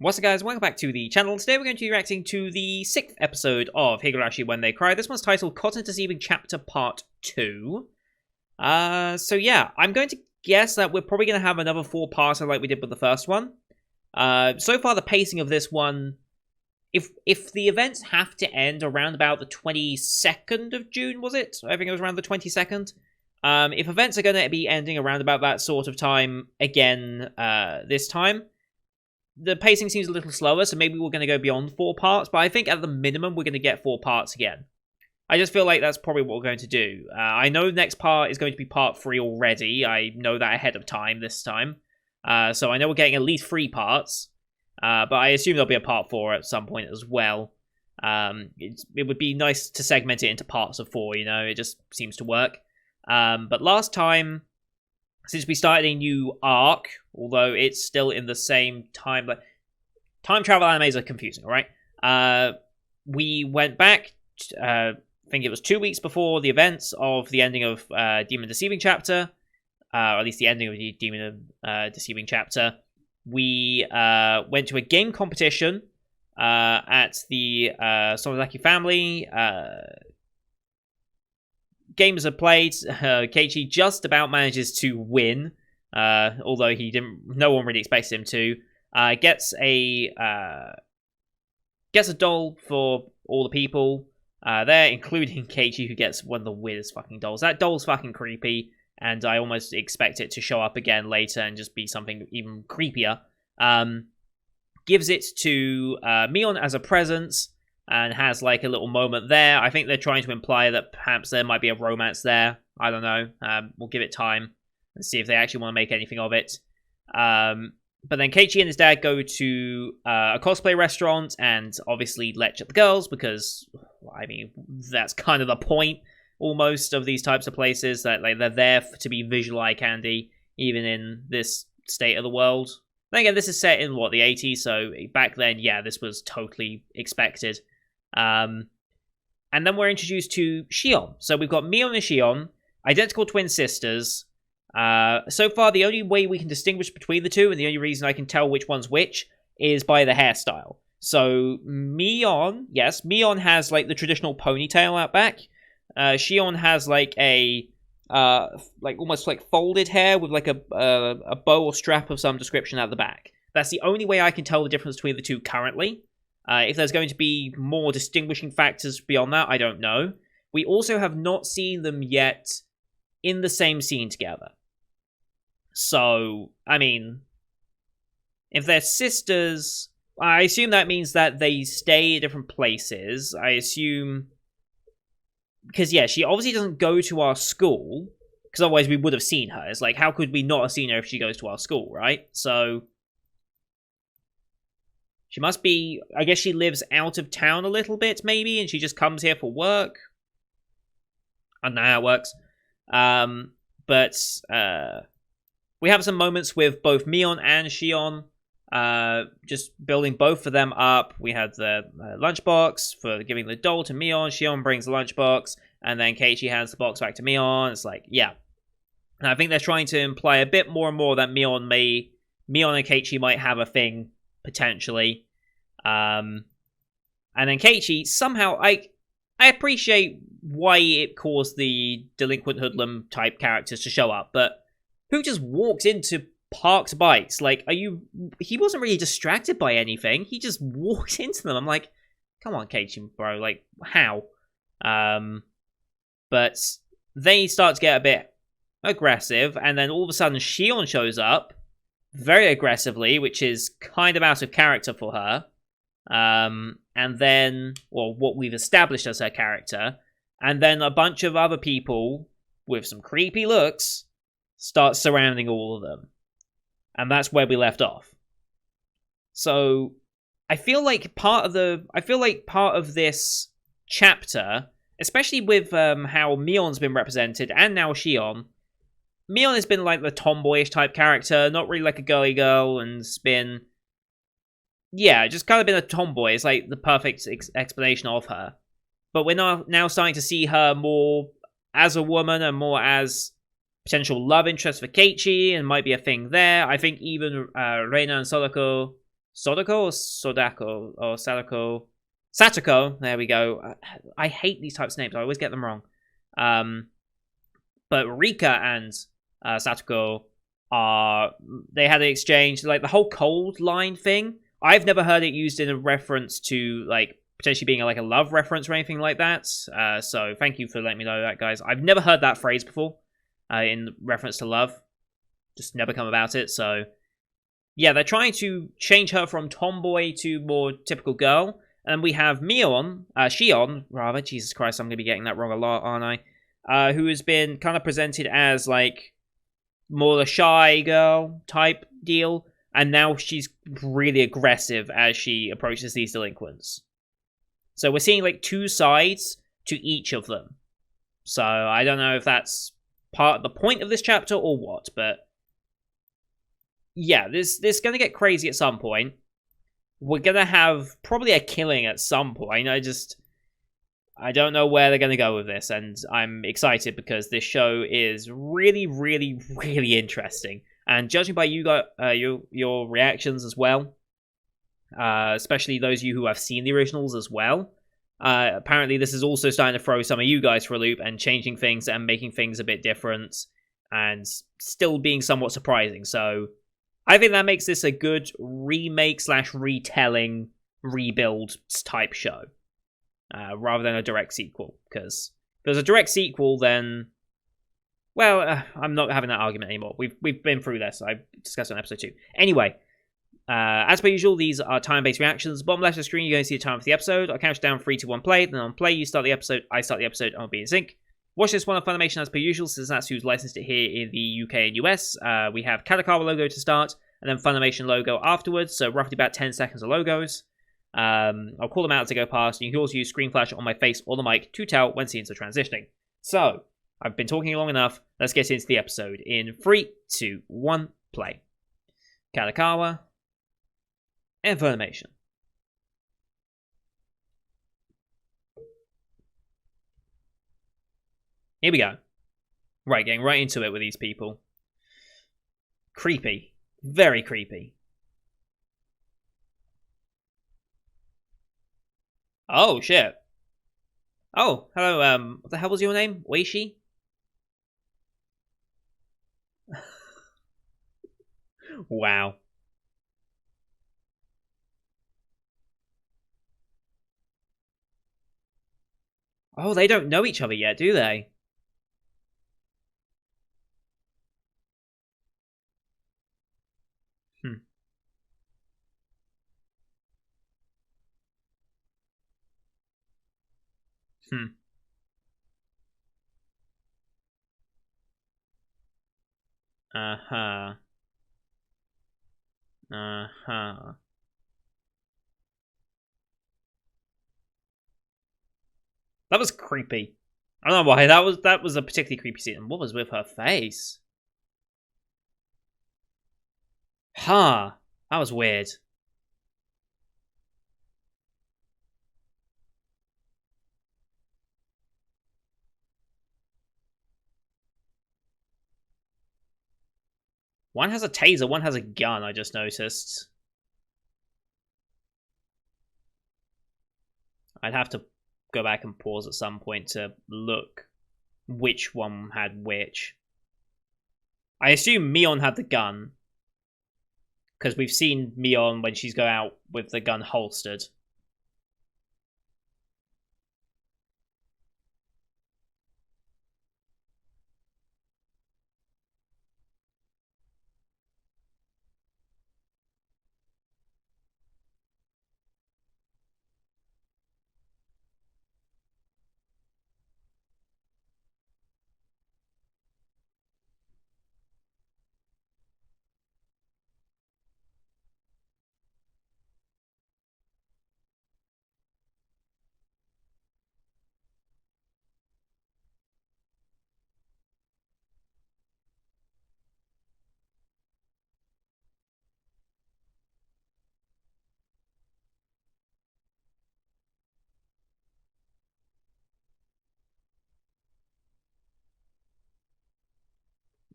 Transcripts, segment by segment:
What's up guys, welcome back to the channel. Today we're going to be reacting to the 6th episode of Higurashi When They Cry. This one's titled Cotton Deceiving Chapter Part 2. So yeah, I'm going to guess that we're probably going to have another 4-parter like we did with the first one. So far the pacing of this one, if the events have to end around about the 22nd of June, was it? I think it was around the 22nd. If events are going to be ending around about that sort of time again this time, the pacing seems a little slower, so maybe we're going to go beyond 4 parts, but I think at the minimum we're going to get 4 parts again. I just feel like that's probably what we're going to do. I know next part is going to be part 3 already. I know that ahead of time this time. So I know we're getting at least 3 parts, but I assume there'll be a part 4 at some point as well. It would be nice to segment it into parts of 4, you know, it just seems to work. But last time, since we started a new arc, although it's still in the same time, but time travel animes are confusing, alright? We went back, I think it was 2 weeks before the events of the ending of Demon Deceiving Chapter, or at least the ending of the Demon Deceiving Chapter. We went to a game competition at the Sonozaki family. Games are played. Keiichi just about manages to win, although no one really expects him to. Gets a doll for all the people there, including Keiichi, who gets one of the weirdest fucking dolls. That doll's fucking creepy, and I almost expect it to show up again later and just be something even creepier. Gives it to Mion as a present, and has like a little moment there. I think they're trying to imply that perhaps there might be a romance there. I don't know. We'll give it time and see if they actually want to make anything of it. But then Keiichi and his dad go to a cosplay restaurant and obviously lech at the girls because, I mean, that's kind of the point almost of these types of places, that like they're there to be visual eye candy even in this state of the world. Then again, this is set in, what, the 80s, so back then, yeah, this was totally expected. And then we're introduced to Shion. So we've got Mion and Shion, identical twin sisters. So far, the only way we can distinguish between the two, and the only reason I can tell which one's which, is by the hairstyle. So Mion, yes, Mion has like the traditional ponytail out back. Shion has like a like almost like folded hair with like a bow or strap of some description at the back. That's the only way I can tell the difference between the two currently. If there's going to be more distinguishing factors beyond that, I don't know. We also have not seen them yet in the same scene together. So, I mean, if they're sisters, I assume that means that they stay at different places. I assume, because yeah, she obviously doesn't go to our school, because otherwise we would have seen her. It's like, how could we not have seen her if she goes to our school, right? So she must be, I guess she lives out of town a little bit, maybe, and she just comes here for work. I don't know how it works. But we have some moments with both Mion and Shion, just building both of them up. We had the lunchbox for giving the doll to Mion. Shion brings the lunchbox, and then Keiichi hands the box back to Mion. It's like, yeah. And I think they're trying to imply a bit more and more that Mion and Keiichi might have a thing, potentially. And then Keiichi, somehow, I appreciate why it caused the delinquent hoodlum type characters to show up, but who just walks into parked bikes? Like, he wasn't really distracted by anything, he just walked into them. I'm like, come on, Keiichi, bro, like, how? But they start to get a bit aggressive, and then all of a sudden Shion shows up, very aggressively, which is kind of out of character for her. And then, well, what we've established as her character, and then a bunch of other people with some creepy looks start surrounding all of them. And that's where we left off. So I feel like part of this chapter, especially with how Mion's been represented and now Shion, Mion has been like the tomboyish type character, not really like a girly girl, and it's been, yeah, just kind of been a tomboy. It's like the perfect explanation of her. But we're now starting to see her more as a woman and more as potential love interest for Keiichi, and might be a thing there. I think even Reina and Sadako Sodako or Sodako or Sadako? Satoko. There we go. I hate these types of names. I always get them wrong. But Rika and Satoko they had an exchange, like the whole cold line thing. I've never heard it used in a reference to like potentially being like a love reference or anything like that. So thank you for letting me know that, guys. I've never heard that phrase before in reference to love. Just never come about it. So yeah, they're trying to change her from tomboy to more typical girl. And we have Shion, rather. Jesus Christ, I'm going to be getting that wrong a lot, aren't I? Who has been kind of presented as like more a shy girl type deal, and now she's really aggressive as she approaches these delinquents. So we're seeing like two sides to each of them. So I don't know if that's part of the point of this chapter or what, but yeah, this going to get crazy at some point. We're going to have probably a killing at some point. I don't know where they're going to go with this, and I'm excited because this show is really, really, really interesting. And judging by your reactions as well, especially those of you who have seen the originals as well, apparently this is also starting to throw some of you guys for a loop and changing things and making things a bit different and still being somewhat surprising. So I think that makes this a good remake / retelling, rebuild type show. Rather than a direct sequel, because if there's a direct sequel, then, well, I'm not having that argument anymore. We've been through this. I discussed it on episode 2. Anyway, as per usual, these are time-based reactions. Bottom left of the screen, you're going to see the time for the episode. I'll count down 3, 2, 1, play. Then on play, you start the episode. I start the episode, and I'll be in sync. Watch this one on Funimation as per usual, since that's who's licensed it here in the UK and US. We have Kadokawa logo to start, and then Funimation logo afterwards. So roughly about 10 seconds of logos. I'll call them out as I go past. You can also use screen flash on my face or the mic to tell when scenes are transitioning. So, I've been talking long enough. Let's get into the episode in 3, 2, 1, play. Kadokawa and Funimation. Here we go. Right, getting right into it with these people. Creepy. Very creepy. Oh, shit. Oh, hello, what the hell was your name? Oishi? Wow. Oh, they don't know each other yet, do they? Hmm. Hmm. Uh-huh. Uh-huh. That was creepy. I don't know why. That was a particularly creepy scene. What was with her face? Huh. That was weird. One has a taser, one has a gun, I just noticed. I'd have to go back and pause at some point to look which one had which. I assume Mion had the gun, because we've seen Mion when she's go out with the gun holstered.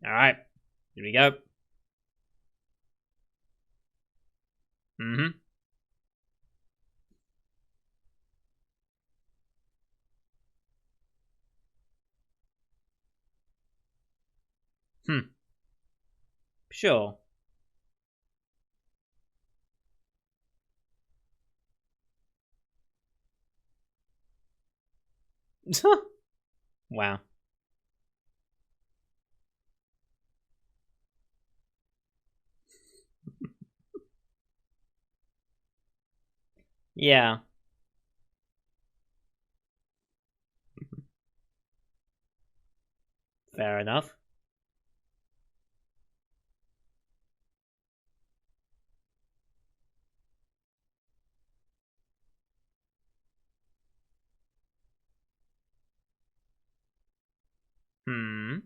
Alright, here we go. Mm-hmm. Hmm. Sure. Wow. Yeah. Fair enough. Hmm.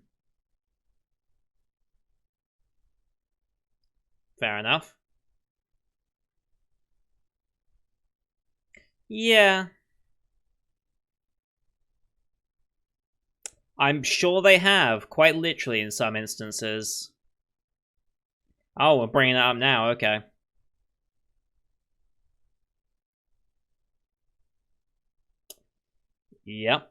Fair enough. Yeah. I'm sure they have, quite literally in some instances. Oh, we're bringing it up now, okay. Yep.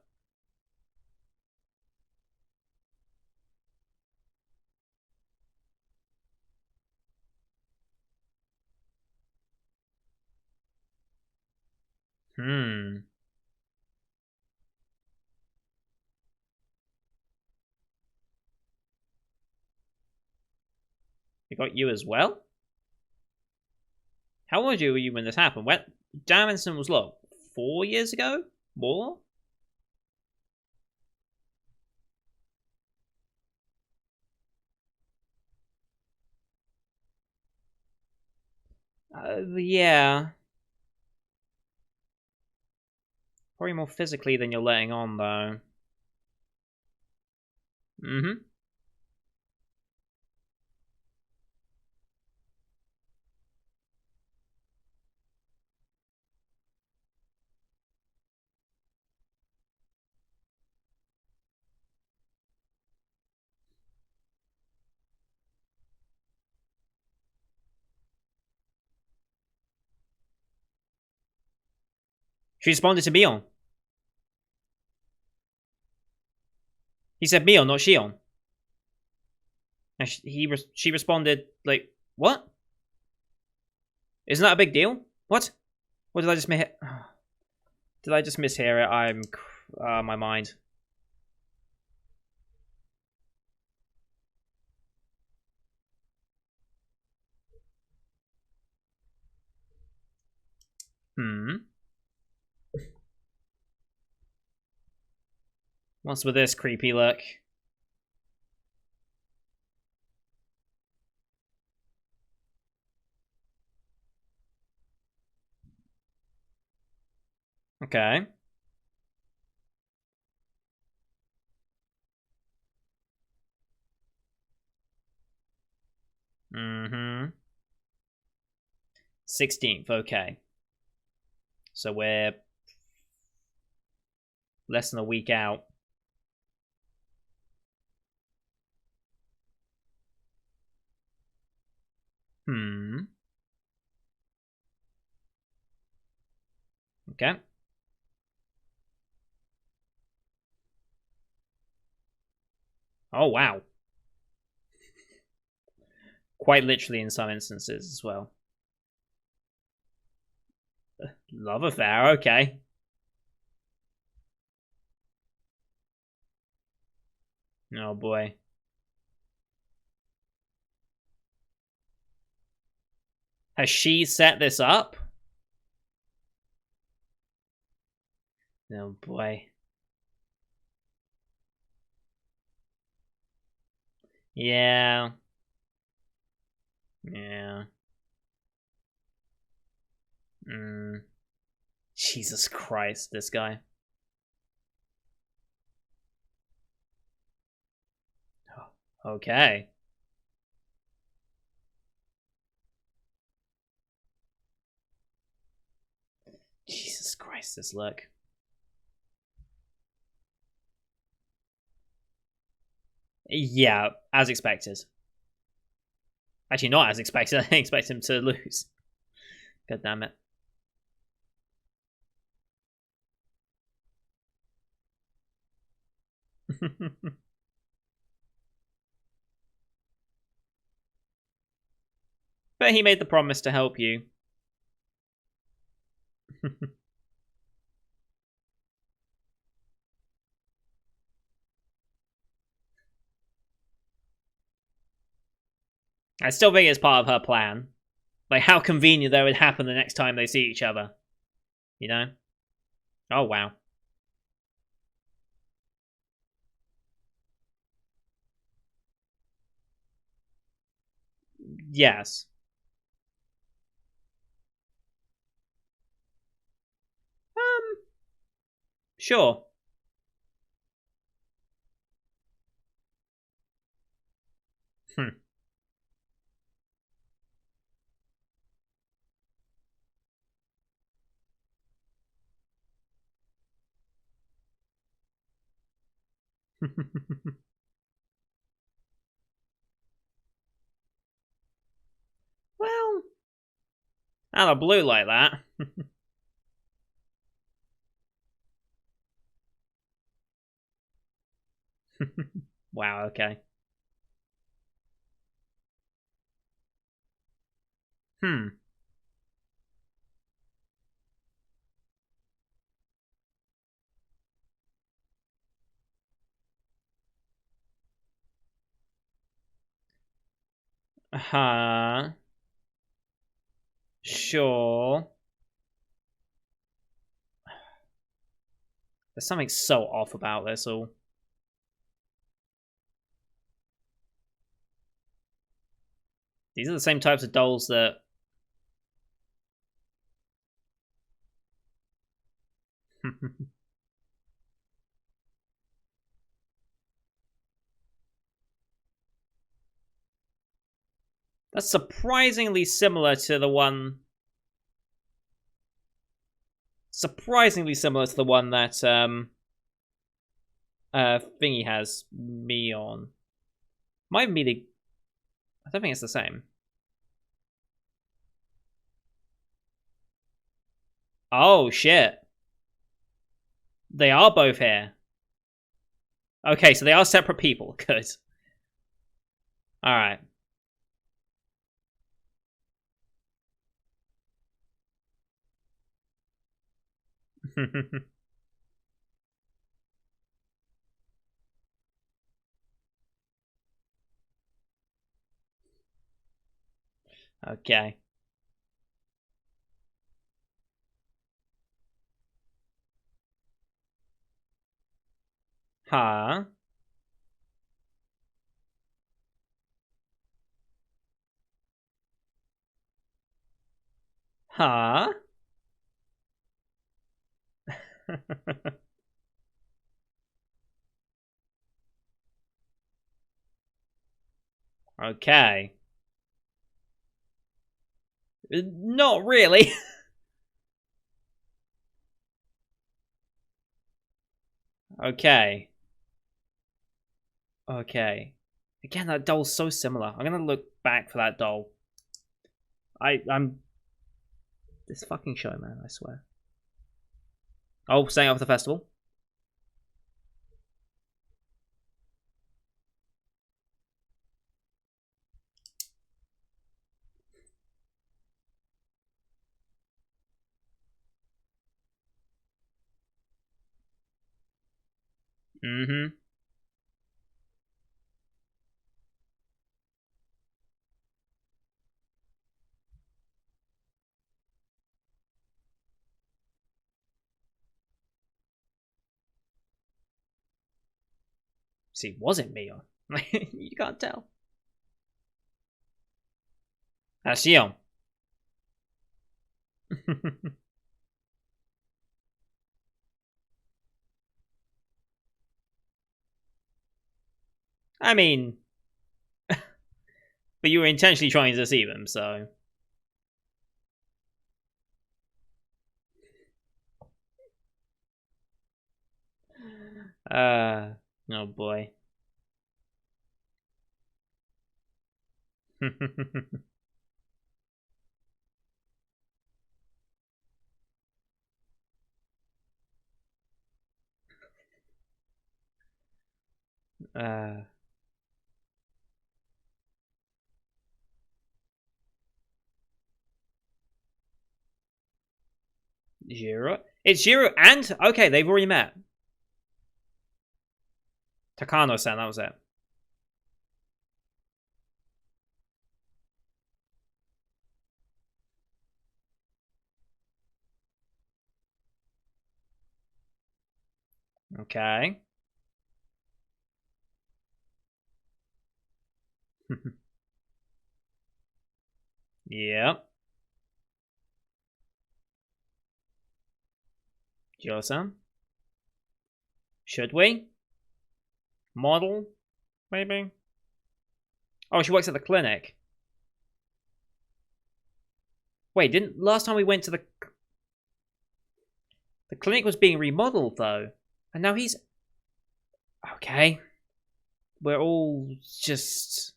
Hmm. It got you as well? How old were you when this happened? When Davinson was, look, 4 years ago? More? Yeah. Probably more physically than you're letting on, though. Mm-hmm. She responded to Mion. He said Mion, not Shion. And she responded, like, what? Isn't that a big deal? What? What did I just miss? Did I just mishear it? My mind. Hmm. What's with this creepy look? Okay. Mm-hmm. 16th, okay. So we're less than a week out. Hmm. Okay. Oh, wow. Quite literally in some instances as well. Love affair, okay. Oh boy. Has she set this up? Oh boy. Yeah. Yeah. Mm. Jesus Christ, this guy. Okay. Jesus Christ, this look. Yeah, as expected. Actually, not as expected. I didn't expect him to lose. God damn it. But he made the promise to help you. I still think it's part of her plan. Like, how convenient that would happen the next time they see each other. You know? Oh, wow. Yes. Sure. Hmm. Well, out of blue like that. Wow, okay. Hmm. Sure. There's something so off about this all. These are the same types of dolls that... That's surprisingly similar to the one... Surprisingly similar to the one that, Thingy has me on. Might even be the... I don't think it's the same. Oh, shit. They are both here. Okay, so they are separate people. Good. Alright. Okay. Huh? Huh? Okay. Not really. Okay. Okay. Again, that doll's so similar. I'm gonna look back for that doll. I'm this fucking show, man, I swear. Oh, staying off the festival. Mm-hmm. See, was it me? You can't tell. That's you. I mean, but you were intentionally trying to see them, so. Oh boy. Uh... Jiro? It's Jiro and... Okay, they've already met. Takano-san, that was it. Okay. Yep. Jiro-san? Should we? Model? Maybe? Oh, she works at the clinic. Wait, didn't... Last time we went to the... The clinic was being remodeled, though. And now he's... Okay. We're all just...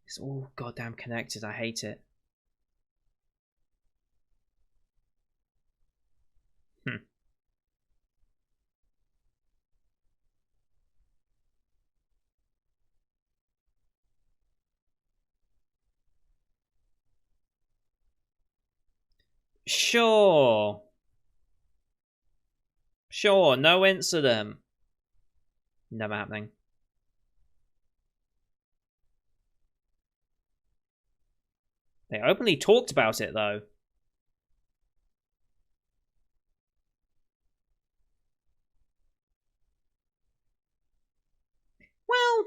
It's all goddamn connected. I hate it. Sure. Sure, no incident. Never happening. They openly talked about it, though. Well...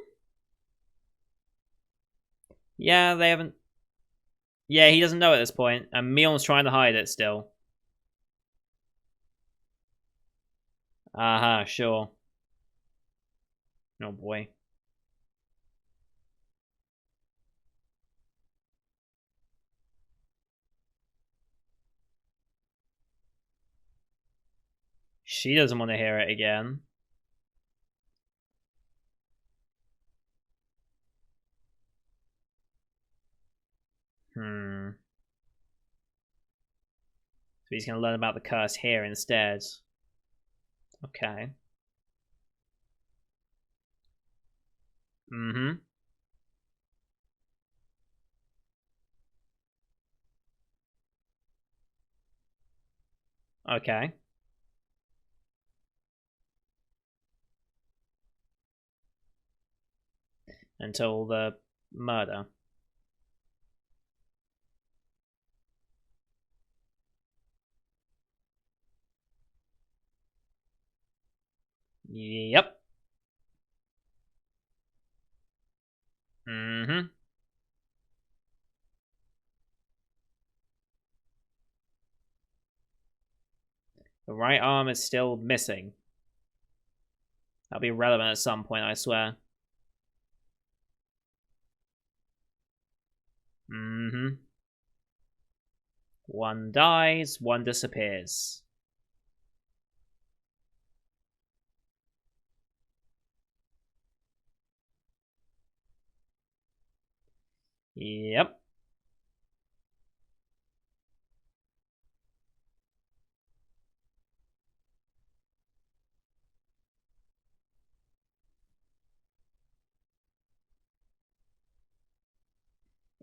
Yeah, they haven't... Yeah, he doesn't know at this point, and Mion's trying to hide it still. Aha, sure. Oh boy. She doesn't want to hear it again. So he's going to learn about the curse here instead. Okay. Mm-hmm. Okay. Until the murder. Yep. Mm-hmm. The right arm is still missing. That'll be relevant at some point, I swear. Mm-hmm. One dies, one disappears. Yep.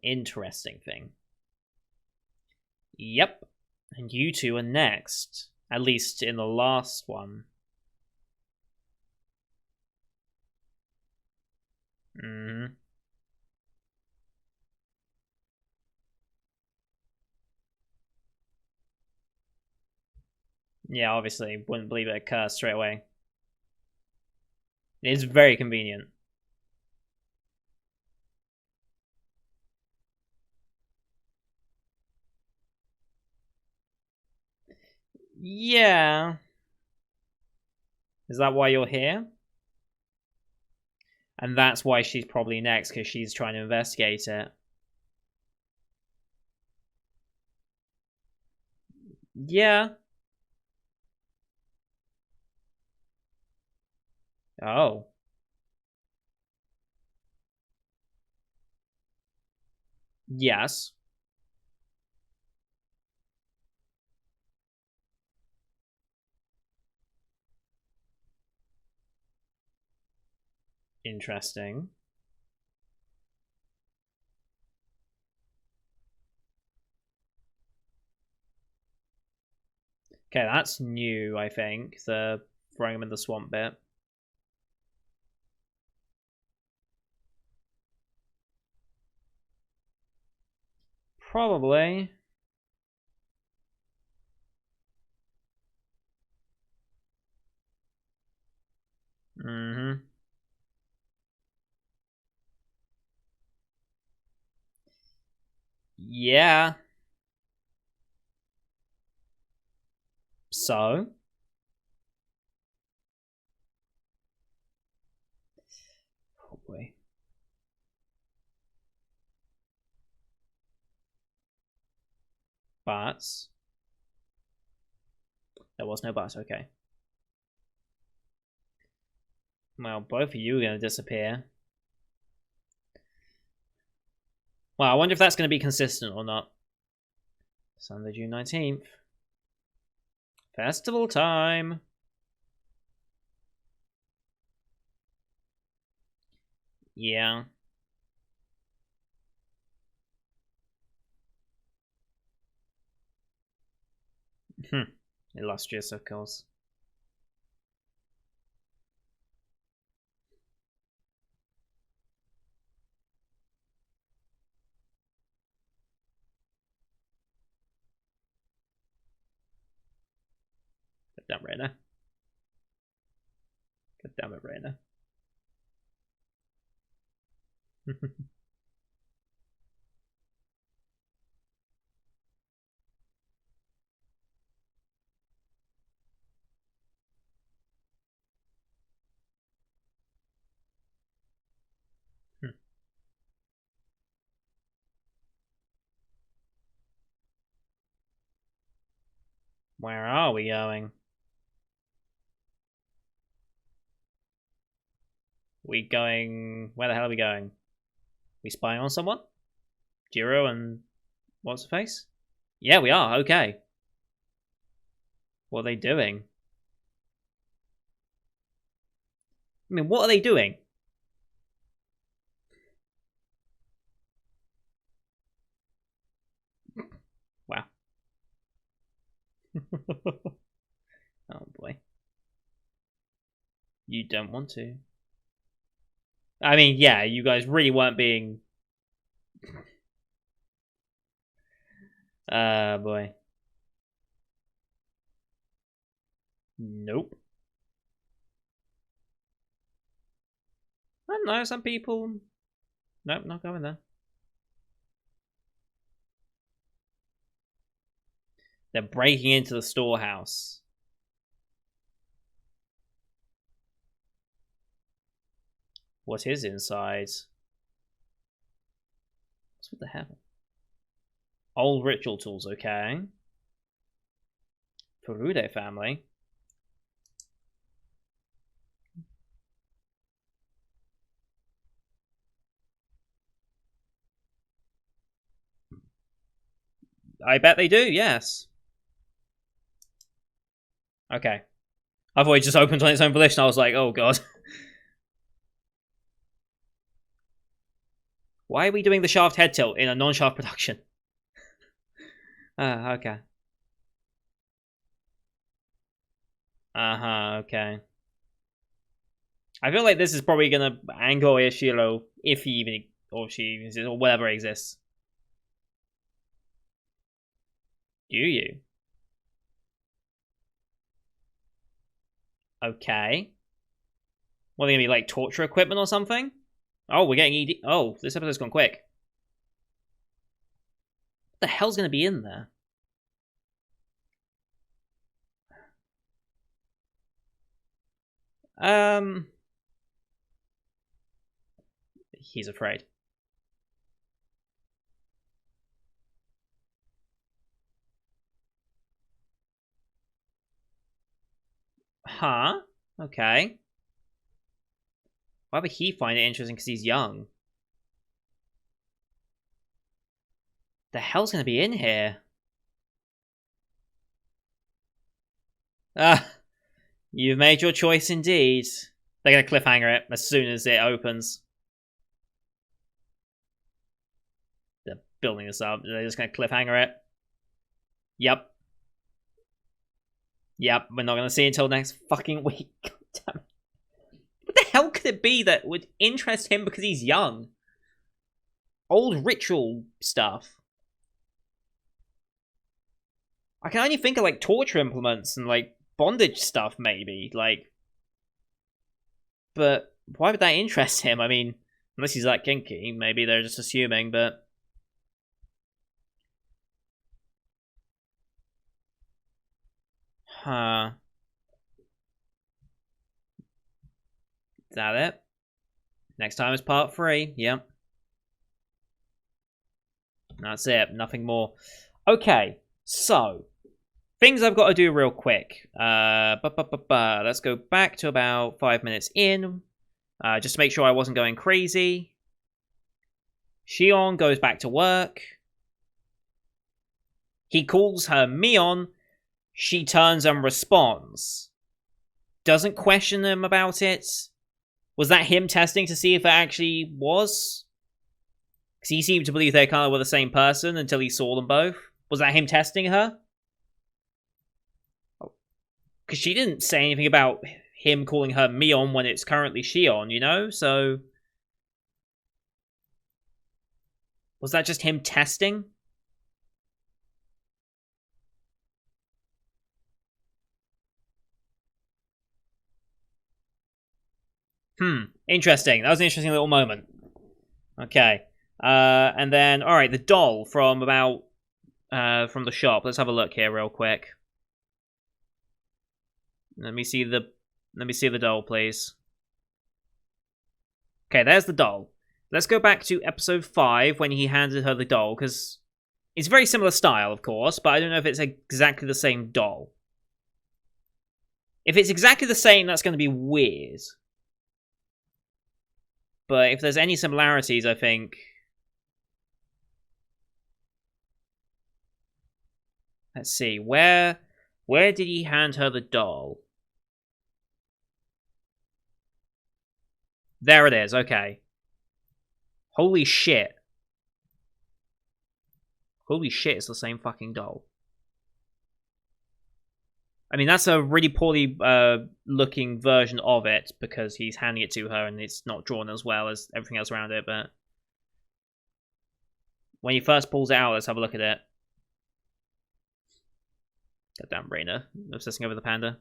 Interesting thing. Yep. And you two are next. At least in the last one. Mm-hmm. Yeah, obviously. Wouldn't believe it occurs straight away. It's very convenient. Yeah. Is that why you're here? And that's why she's probably next, because she's trying to investigate it. Yeah. Oh. Yes. Interesting. Okay, that's new, I think. The throwing him in the swamp bit. Probably. Mm-hmm. Yeah. So? Probably. But there was no but, okay. Well, both of you are going to disappear. Well, I wonder if that's going to be consistent or not. Sunday, June 19th. Festival time. Yeah. Illustrious, of course. God damn Rainer. God damn it, Rainer. Where are we going? We going... Where the hell are we going? We spying on someone? Jiro and... What's the face? Yeah, we are. Okay. What are they doing? I mean, what are they doing? Wow. Oh boy. You don't want to. I mean, yeah, you guys really weren't being... boy. Nope. I don't know, some people... Nope, not going there. They're breaking into the storehouse. What is inside? What the hell? Old ritual tools, okay. Furude family. I bet they do, yes. Okay. I thought it just opened on its own volition. I was like, oh god. Why are we doing the shaft head tilt in a non-shaft production? Okay. Okay. I feel like this is probably gonna angle Ishiro if he even, or she even exists, or whatever exists. Do you? Okay. What are they gonna be, like torture equipment or something? Oh, we're getting ED. Oh, this episode's gone quick. What the hell's gonna be in there? He's afraid. Huh? Okay. Why would he find it interesting? Because he's young. The hell's gonna be in here? Ah, you've made your choice indeed. They're going to cliffhanger it as soon as it opens. They're building this up. They're just going to cliffhanger it. Yep. Yep, we're not going to see it until next fucking week. God damn it. What the hell could it be that would interest him because he's young? Old ritual stuff. I can only think of, like, torture implements and, like, bondage stuff, maybe. Like, but why would that interest him? I mean, unless he's that kinky, maybe they're just assuming, but... Huh. Is that it? Next time is part 3. Yep. That's it. Nothing more. Okay. So, things I've got to do real quick. Let's go back to about 5 minutes in. Just to make sure I wasn't going crazy. Shion goes back to work. He calls her Mion. She turns and responds. Doesn't question him about it. Was that him testing to see if it actually was? Because he seemed to believe they kind of were the same person until he saw them both. Was that him testing her? Because she didn't say anything about him calling her Mion when it's currently Shion, you know? So... was that just him testing? Interesting. That was an interesting little moment. Okay. And then, alright, the doll from about... from the shop. Let's have a look here real quick. Let me see the doll, please. Okay, there's the doll. Let's go back to episode 5 when he handed her the doll, because it's very similar style, of course, but I don't know if it's exactly the same doll. If it's exactly the same, that's going to be weird. But if there's any similarities, I think... let's see, where did he hand her the doll? There it is, okay. Holy shit. Holy shit, it's the same fucking doll. I mean, that's a really poorly looking version of it, because he's handing it to her and it's not drawn as well as everything else around it, but... when he first pulls it out, let's have a look at it. Goddamn Rainer, obsessing over the panda.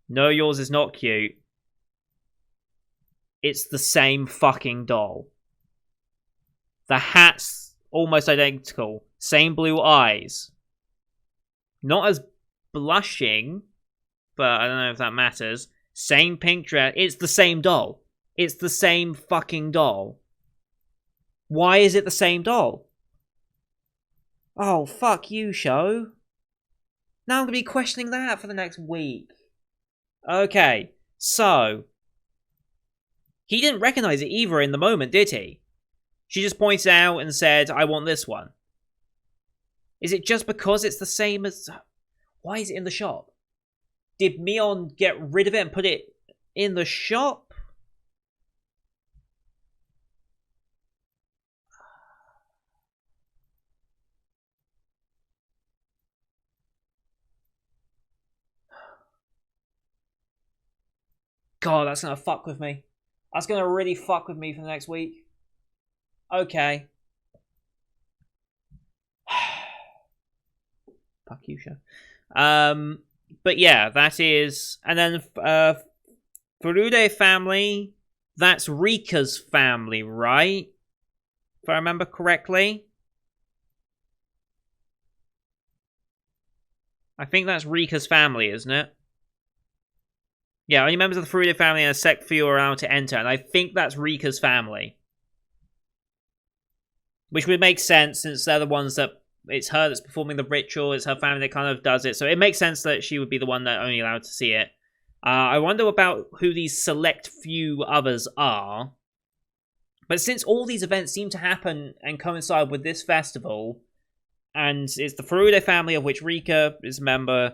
No, yours is not cute. It's the same fucking doll. The hat's almost identical. Same blue eyes. Not as blushing, but I don't know if that matters. Same pink dress. It's the same doll. It's the same fucking doll. Why is it the same doll? Oh, fuck you, show. Now I'm going to be questioning that for the next week. Okay, so... he didn't recognize it either in the moment, did he? She just pointed out and said, I want this one. Is it just because it's the same as... why is it in the shop? Did Mion get rid of it and put it in the shop? God, that's gonna fuck with me. That's gonna really fuck with me for the next week. Okay. Fuck you, show. But yeah, that is... and then, Furude family, that's Rika's family, right? If I remember correctly. I think that's Rika's family, isn't it? Yeah, only members of the Furude family and a sect feel allowed to enter, and I think that's Rika's family. Which would make sense, since they're the ones that... it's her that's performing the ritual, it's her family that kind of does it, so it makes sense that she would be the one that only allowed to see it. I wonder about who these select few others are. But since all these events seem to happen and coincide with this festival, and it's the Furude family of which Rika is a member,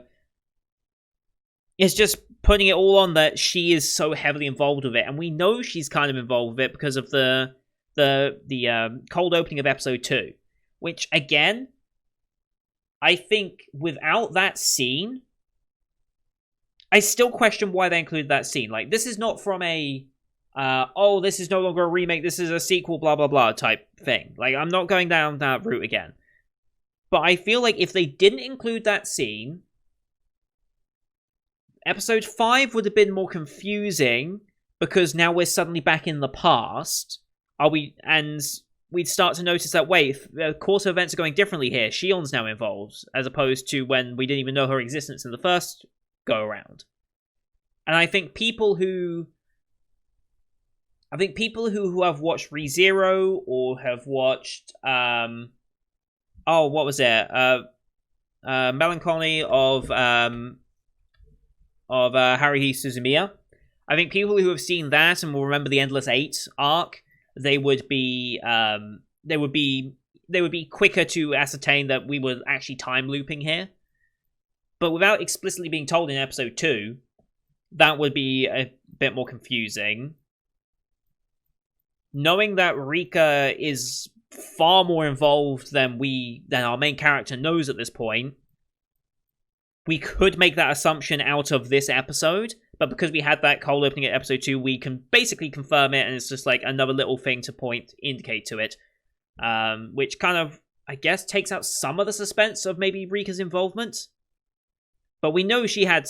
it's just putting it all on that she is so heavily involved with it, and we know she's kind of involved with it because of the cold opening of episode 2, which again, I think without that scene, I still question why they included that scene. Like, this is not from a this is no longer a remake, this is a sequel, blah blah blah type thing. Like, I'm not going down that route again. But I feel like if they didn't include that scene, episode 5 would have been more confusing, because now we're suddenly back in the past. And we'd start to notice that, wait, the course of events are going differently here. Shion's now involved, as opposed to when we didn't even know her existence in the first go-around. And I think people who have watched ReZero, or have watched, what was it? Melancholy of Haruhi Suzumiya. I think people who have seen that and will remember the Endless 8 arc, they would be quicker to ascertain that we were actually time looping here. But without explicitly being told in episode 2, that would be a bit more confusing. Knowing that Rika is far more involved than our main character knows at this point, we could make that assumption out of this episode, but because we had that cold opening at episode 2, we can basically confirm it, and it's just like another little thing to indicate to it, which kind of, I guess, takes out some of the suspense of maybe Rika's involvement. But we know she had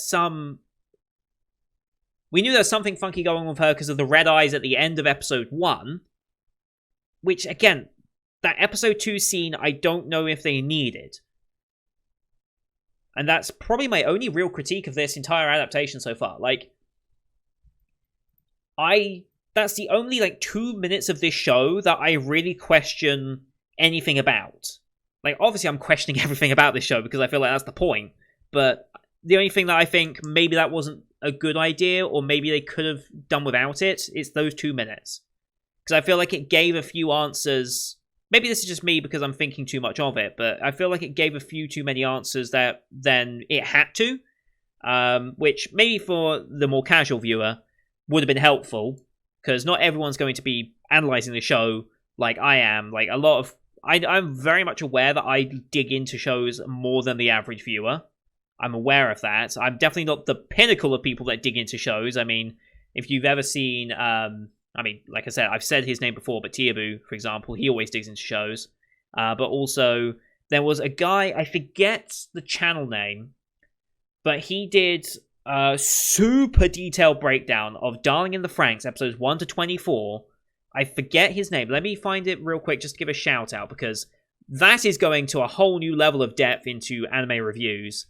we knew there was something funky going on with her because of the red eyes at the end of episode 1, which, again, that episode 2 scene, I don't know if they needed. And that's probably my only real critique of this entire adaptation so far. Like, that's the only, 2 minutes of this show that I really question anything about. Like, obviously I'm questioning everything about this show because I feel like that's the point. But the only thing that I think maybe that wasn't a good idea, or maybe they could have done without it, is those 2 minutes. Because I feel like it gave a few answers. Maybe this is just me because I'm thinking too much of it, but I feel like it gave a few too many answers that then it had to, which maybe for the more casual viewer would have been helpful, because not everyone's going to be analyzing the show like I am. Like, I'm very much aware that I dig into shows more than the average viewer. I'm aware of that. I'm definitely not the pinnacle of people that dig into shows. I mean, if you've ever seen, like I said, I've said his name before, but Tiabu, for example, he always digs into shows. But also, there was a guy, I forget the channel name, but he did a super detailed breakdown of Darling in the Franxx, episodes 1 to 24. I forget his name. Let me find it real quick just to give a shout out, because that is going to a whole new level of depth into anime reviews.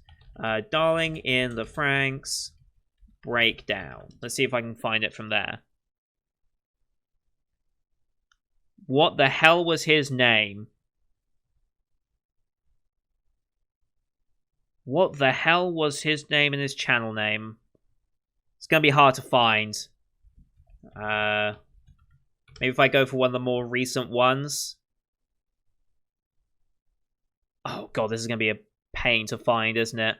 Darling in the Franxx breakdown. Let's see if I can find it from there. What the hell was his name? What the hell was his name and his channel name? It's going to be hard to find. Maybe if I go for one of the more recent ones. Oh god, this is going to be a pain to find, isn't it?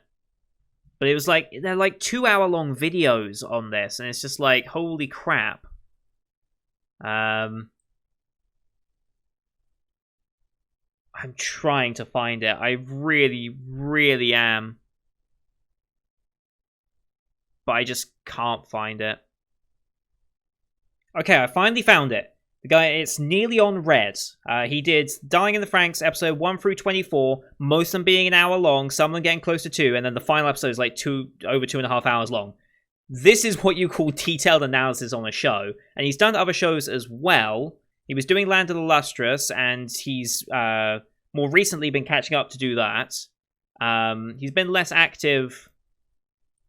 But it was like, they're 2-hour-long videos on this, and it's just like, holy crap. I'm trying to find it. I really, really am. But I just can't find it. Okay, I finally found it. The guy, it's nearly on red. He did Dying in the Franxx, episode 1 through 24, most of them being an hour long, some of them getting close to 2, and then the final episode is over 2.5 hours long. This is what you call detailed analysis on a show, and he's done other shows as well. He was doing Land of the Lustrous, and he's more recently been catching up to do that. He's been less active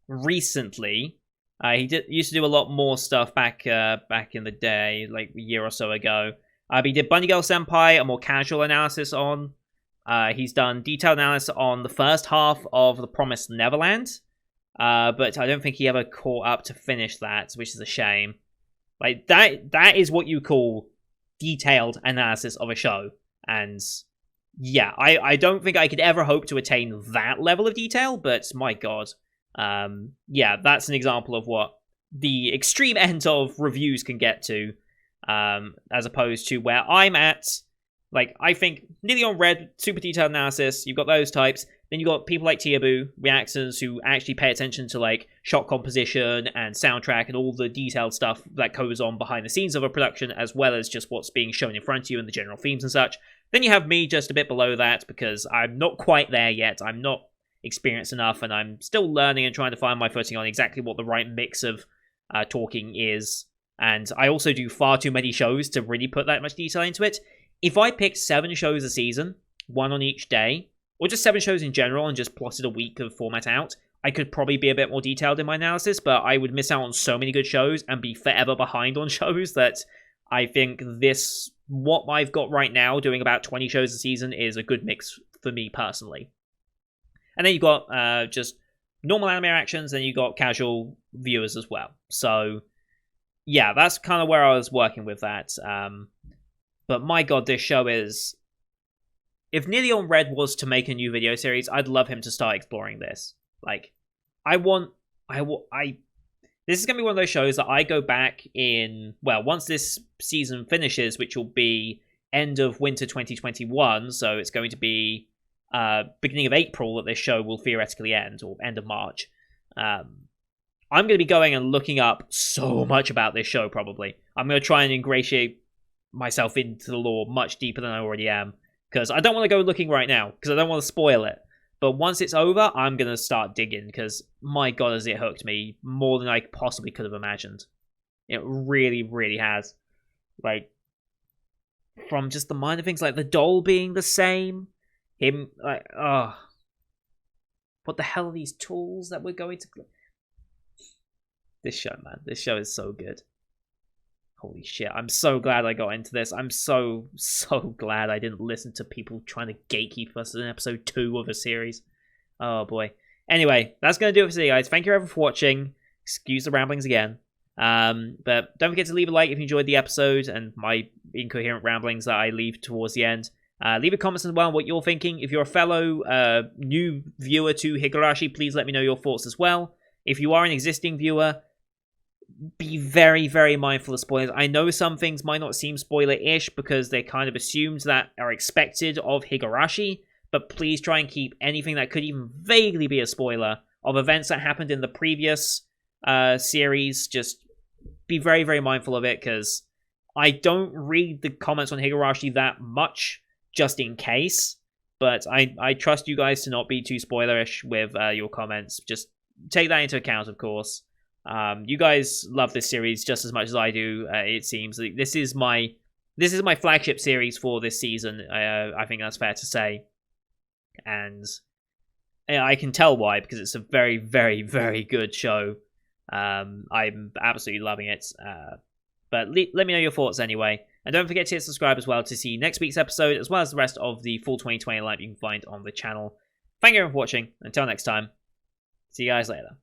recently. He used to do a lot more stuff back in the day, like a year or so ago. But he did Bunny Girl Senpai, a more casual analysis on. He's done detailed analysis on the first half of The Promised Neverland. But I don't think he ever caught up to finish that, which is a shame. Like, that is what you call detailed analysis of a show. And yeah, I don't think I could ever hope to attain that level of detail, but my god. Yeah, that's an example of what the extreme end of reviews can get to, as opposed to where I'm at. Like, I think Nearly on Red, super detailed analysis, you've got those types. Then you've got people like Tiabu, reactors, who actually pay attention to, like, shot composition and soundtrack and all the detailed stuff that goes on behind the scenes of a production, as well as just what's being shown in front of you and the general themes and such. Then you have me just a bit below that, because I'm not quite there yet. I'm not experienced enough, and I'm still learning and trying to find my footing on exactly what the right mix of talking is. And I also do far too many shows to really put that much detail into it. If I picked 7 shows a season, 1 on each day, or just 7 shows in general and just plotted a week of format out, I could probably be a bit more detailed in my analysis, but I would miss out on so many good shows and be forever behind on shows that I think what I've got right now, doing about 20 shows a season, is a good mix for me personally. And then you've got just normal anime reactions, and you've got casual viewers as well. So, yeah, that's kind of where I was working with that. But my god, this show is... If Nearly on Red was to make a new video series, I'd love him to start exploring this. Like, this is going to be one of those shows that I go back in... Well, once this season finishes, which will be end of winter 2021, so it's going to be beginning of April that this show will theoretically end, or end of March. I'm going to be going and looking up so much about this show, probably. I'm going to try and ingratiate myself into the lore much deeper than I already am, because I don't want to go looking right now, because I don't want to spoil it. But once it's over, I'm going to start digging, because my god has it hooked me more than I possibly could have imagined. It really, really has. Like, from just the minor things, like the doll being the same, him, like, what the hell are these tools that we're going to... This show, man, this show is so good. Holy shit, I'm so glad I got into this. I'm so glad I didn't listen to people trying to gatekeep us in episode 2 of a series. Oh boy. Anyway, that's going to do it for today, guys. Thank you everyone for watching. Excuse the ramblings again. But don't forget to leave a like if you enjoyed the episode and my incoherent ramblings that I leave towards the end. Leave a comment as well on what you're thinking. If you're a fellow new viewer to Higurashi, please let me know your thoughts as well. If you are an existing viewer, be very, very mindful of spoilers. I know some things might not seem spoiler-ish because they're kind of assumed that are expected of Higurashi, but please try and keep anything that could even vaguely be a spoiler of events that happened in the previous series. Just be very, very mindful of it, because I don't read the comments on Higurashi that much, just in case, but I trust you guys to not be too spoilerish with your comments. Just take that into account, of course. You guys love this series just as much as I do. It seems this is my flagship series for this season. I think that's fair to say, and I can tell why, because it's a very, very, very good show. I'm absolutely loving it. But let me know your thoughts anyway, and don't forget to hit subscribe as well to see next week's episode, as well as the rest of the full 2020 lineup you can find on the channel. Thank you everyone for watching. Until next time, see you guys later.